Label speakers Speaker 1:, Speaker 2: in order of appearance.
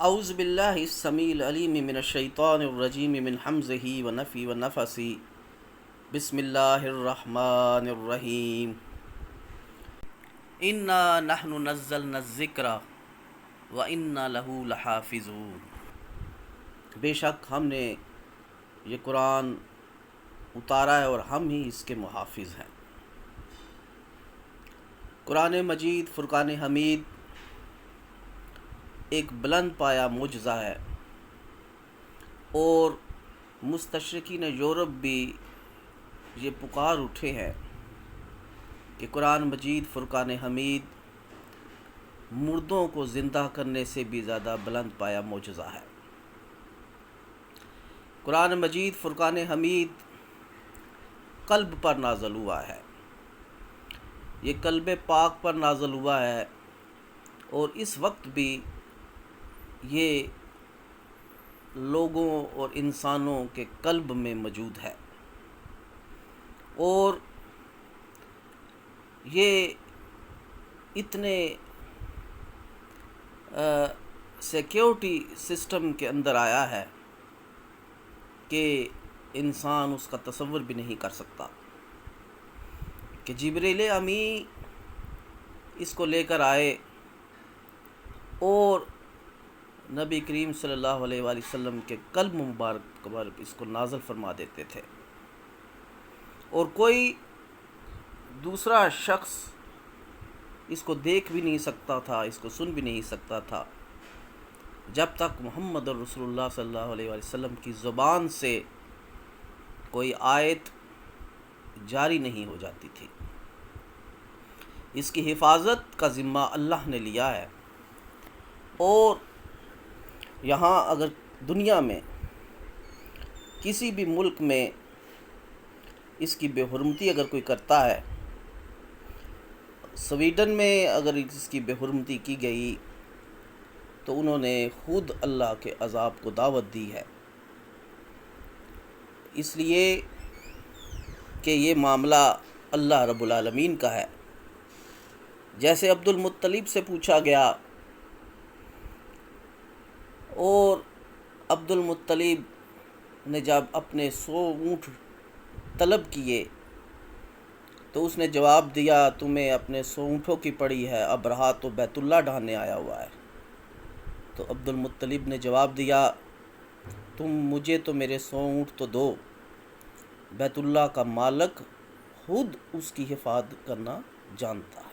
Speaker 1: اعوذ باللہ السمیع العلیم من الشیطان الرجیم من حمزہ ونفی ونفسی بسم اللہ الرحمن الرحیم انا نحن نزلنا الذکر وانا لہ لحافظون۔ بے شک ہم نے یہ قرآن اتارا ہے اور ہم ہی اس کے محافظ ہیں۔ قرآن مجید فرقان حمید ایک بلند پایا معجزہ ہے، اور مستشرقین یورپ بھی یہ پکار اٹھے ہیں کہ قرآن مجید فرقان حمید مردوں کو زندہ کرنے سے بھی زیادہ بلند پایا معجزہ ہے۔ قرآن مجید فرقان حمید قلب پر نازل ہوا ہے، یہ قلب پاک پر نازل ہوا ہے، اور اس وقت بھی یہ لوگوں اور انسانوں کے قلب میں موجود ہے، اور یہ اتنے سیکیورٹی سسٹم کے اندر آیا ہے کہ انسان اس کا تصور بھی نہیں کر سکتا کہ جبریل امی اس کو لے کر آئے اور نبی کریم صلی اللہ علیہ وآلہ وسلم کے قلب مبارک پر اس کو نازل فرما دیتے تھے، اور کوئی دوسرا شخص اس کو دیکھ بھی نہیں سکتا تھا، اس کو سن بھی نہیں سکتا تھا، جب تک محمد رسول اللہ صلی اللہ علیہ وآلہ وسلم کی زبان سے کوئی آیت جاری نہیں ہو جاتی تھی۔ اس کی حفاظت کا ذمہ اللہ نے لیا ہے، اور یہاں اگر دنیا میں کسی بھی ملک میں اس کی بے حرمتی اگر کوئی کرتا ہے، سویڈن میں اگر اس کی بے حرمتی کی گئی تو انہوں نے خود اللہ کے عذاب کو دعوت دی ہے، اس لیے کہ یہ معاملہ اللہ رب العالمین کا ہے۔ جیسے عبد المطلب سے پوچھا گیا، اور عبد المطلب نے جب اپنے 100 اونٹ طلب کیے تو اس نے جواب دیا، تمہیں اپنے 100 اونٹوں کی پڑی ہے، ابرہہ تو بیت اللہ ڈھانے آیا ہوا ہے۔ تو عبد المطلب نے جواب دیا، تم مجھے تو میرے 100 اونٹ تو دو، بیت اللہ کا مالک خود اس کی حفاظت کرنا جانتا ہے۔